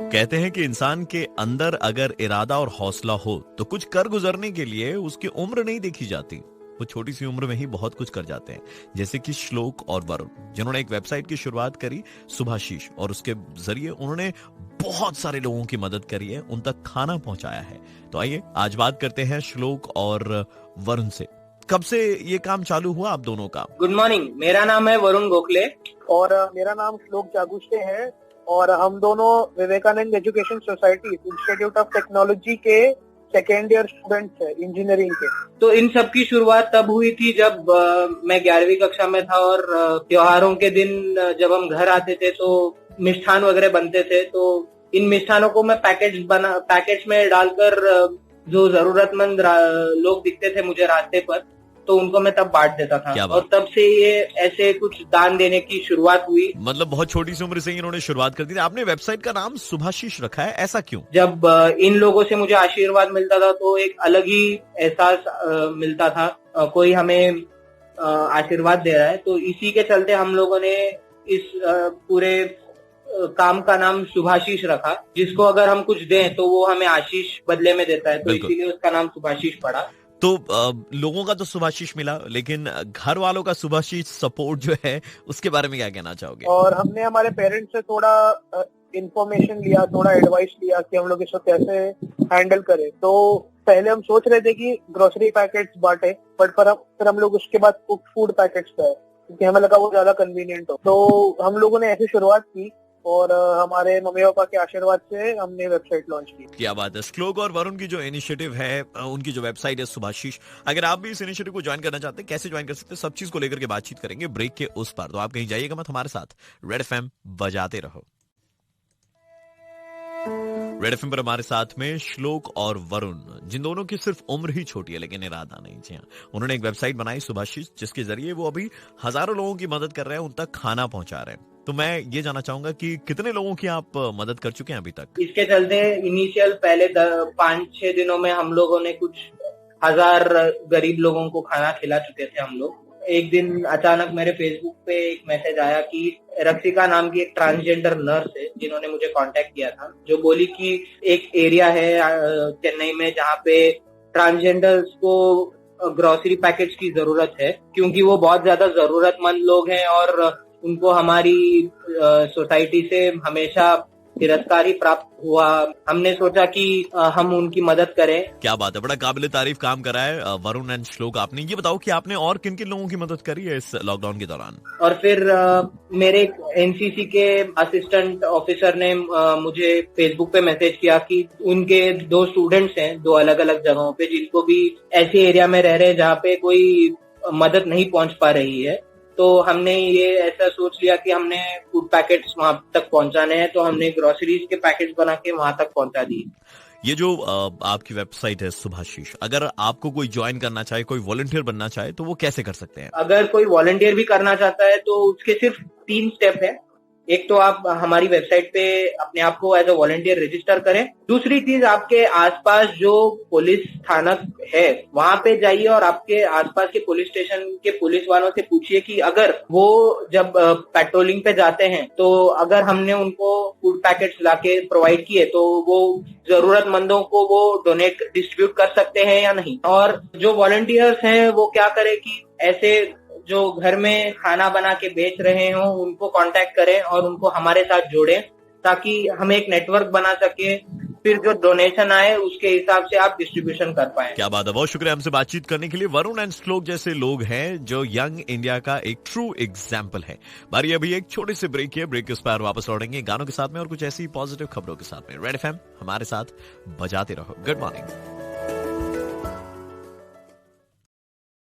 कहते हैं कि इंसान के अंदर अगर इरादा और हौसला हो तो कुछ कर गुजरने के लिए उसकी उम्र नहीं देखी जाती। वो छोटी सी उम्र में ही बहुत कुछ कर जाते हैं, जैसे कि श्लोक और वरुण, जिन्होंने एक वेबसाइट की शुरुआत करी सुभाशीष, और उसके जरिए उन्होंने बहुत सारे लोगों की मदद करी है, उन तक खाना पहुंचाया है। तो आइए आज बात करते हैं श्लोक और वरुण से। कब से ये काम चालू हुआ आप दोनों का? गुड मॉर्निंग, मेरा नाम है वरुण गोखले और मेरा नाम श्लोक जागुष्टे है और हम दोनों Vivekananda education society institute of technology के सेकेंड ईयर स्टूडेंट्स है इंजीनियरिंग के। तो इन सब की शुरुआत तब हुई थी जब मैं 11वीं कक्षा में था और त्योहारों के दिन जब हम घर आते थे तो मिष्ठान वगैरह बनते थे, तो इन मिष्ठानों को मैं पैकेज में डालकर जो जरूरतमंद लोग दिखते थे मुझे रास्ते पर, तो उनको मैं तब बांट देता था। और तब से ये ऐसे कुछ दान देने की शुरुआत हुई। मतलब बहुत छोटी सी उम्र से ही इन्होंने शुरुआत कर दी थी। आपने वेबसाइट का नाम सुभाशीष रखा है, ऐसा क्यों? जब इन लोगों से मुझे आशीर्वाद मिलता था तो एक अलग ही एहसास मिलता था, कोई हमें आशीर्वाद दे रहा है। तो इसी के चलते हम लोगों ने इस पूरे काम का नाम सुभाशीष रखा, जिसको अगर हम कुछ दें तो वो हमें आशीष बदले में देता है, तो इसीलिए उसका नाम सुभाशीष पड़ा। तो लोगों का तो सुभाशीष मिला, लेकिन घर वालों का सुभाशीष सपोर्ट जो है उसके बारे में क्या कहना चाहोगे? और हमने हमारे पेरेंट्स से थोड़ा इंफॉर्मेशन लिया, थोड़ा एडवाइस लिया कि हम लोग इसको कैसे हैंडल करें। तो पहले हम सोच रहे थे कि ग्रोसरी पैकेट्स बांटे, बट फिर हम लोग उसके बाद कुक फूड पैकेट्स पे, क्योंकि हमें लगा वो ज्यादा कन्वीनियंट हो। तो हम लोगों ने ऐसी शुरुआत की और हमारे मम्मी पापा के आशीर्वाद से हमने वेबसाइट लॉन्च की। क्या बात है। श्लोक और वरुण की जो इनिशिएटिव है, उनकी जो वेबसाइट है सुभाशीष, अगर आप भी इस इनिशिएटिव को ज्वाइन करना चाहते हैं, कैसे ज्वाइन कर सकते हैं, सब चीज को लेकर के बातचीत करेंगे ब्रेक के उस पार। तो आप कहीं जाइएगा मत, हमारे साथ रेड एफएम बजाते रहो। रेड एफएम पर हमारे साथ में श्लोक और वरुण, जिन दोनों की सिर्फ उम्र ही छोटी है लेकिन इरादा नहीं। जी हाँ, उन्होंने एक वेबसाइट बनाई सुभाशीष, जिसके जरिए वो अभी हजारों लोगों की मदद कर रहे हैं, उन तक खाना पहुंचा रहे हैं। तो मैं ये जानना चाहूंगा कि कितने लोगों की आप मदद कर चुके हैं अभी तक? इसके चलते इनिशियल पहले 5-6 दिनों में हम लोगों ने कुछ 1000 गरीब लोगों को खाना खिला चुके थे हम लोग। एक दिन अचानक मेरे फेसबुक पे एक मैसेज आया कि रक्षिका नाम की एक ट्रांसजेंडर नर्स है, जिन्होंने मुझे कांटेक्ट किया था, जो बोली कि एक एरिया है चेन्नई में जहाँ पे ट्रांसजेंडर्स को ग्रोसरी पैकेज की जरूरत है, क्योंकि वो बहुत ज्यादा जरूरतमंद लोग हैं और उनको हमारी सोसाइटी से हमेशा तिरस्कार ही प्राप्त हुआ। हमने सोचा कि हम उनकी मदद करें। क्या बात है, बड़ा काबिल तारीफ काम करा है वरुण एंड श्लोक आपने। ये बताओ कि आपने और किन किन लोगों की मदद करी है इस लॉकडाउन के दौरान? और फिर मेरे एनसीसी के असिस्टेंट ऑफिसर ने मुझे फेसबुक पे मैसेज किया कि उनके 2 स्टूडेंट्स हैं 2 अलग अलग जगहों पे, जिनको भी ऐसे एरिया में रह रहे हैं जहाँ पे कोई मदद नहीं पहुंच पा रही है। तो हमने ये ऐसा सोच लिया कि हमने फूड पैकेट्स वहां तक पहुंचाने हैं, तो हमने ग्रोसरीज के पैकेट्स बना के वहां तक पहुंचा दिए। ये जो आपकी वेबसाइट है सुभाशीष, अगर आपको कोई ज्वाइन करना चाहे, कोई वॉलंटियर बनना चाहे, तो वो कैसे कर सकते हैं? अगर कोई वॉलंटियर भी करना चाहता है तो उसके सिर्फ 3 स्टेप है। एक तो आप हमारी वेबसाइट पे अपने आप को एज अ वॉलंटियर रजिस्टर करें। दूसरी चीज, आपके आसपास जो पुलिस थाना है वहां पे जाइए और आपके आसपास के पुलिस स्टेशन के पुलिस वालों से पूछिए कि अगर वो जब पेट्रोलिंग पे जाते हैं तो अगर हमने उनको फूड पैकेट्स लाके प्रोवाइड किए तो वो जरूरतमंदों को वो डोनेट डिस्ट्रीब्यूट कर सकते हैं या नहीं। और जो वॉलंटियर्स हैं वो क्या करें कि ऐसे जो घर में खाना बना के बेच रहे हो उनको कांटेक्ट करें और उनको हमारे साथ जोड़ें, ताकि हम एक नेटवर्क बना सके। फिर जो डोनेशन आए उसके हिसाब से आप डिस्ट्रीब्यूशन कर पाए। क्या बात है, बहुत शुक्रिया हमसे बातचीत करने के लिए। वरुण एंड श्लोक जैसे लोग हैं जो यंग इंडिया का एक ट्रू एग्जाम्पल है। बारी अभी एक छोटे से ब्रेक है, ब्रेक के उस पार वापस लौटेंगे गानों के साथ में और कुछ ऐसी पॉजिटिव खबरों के साथ में। रेड एफएम हमारे साथ बजाते रहो। Good morning.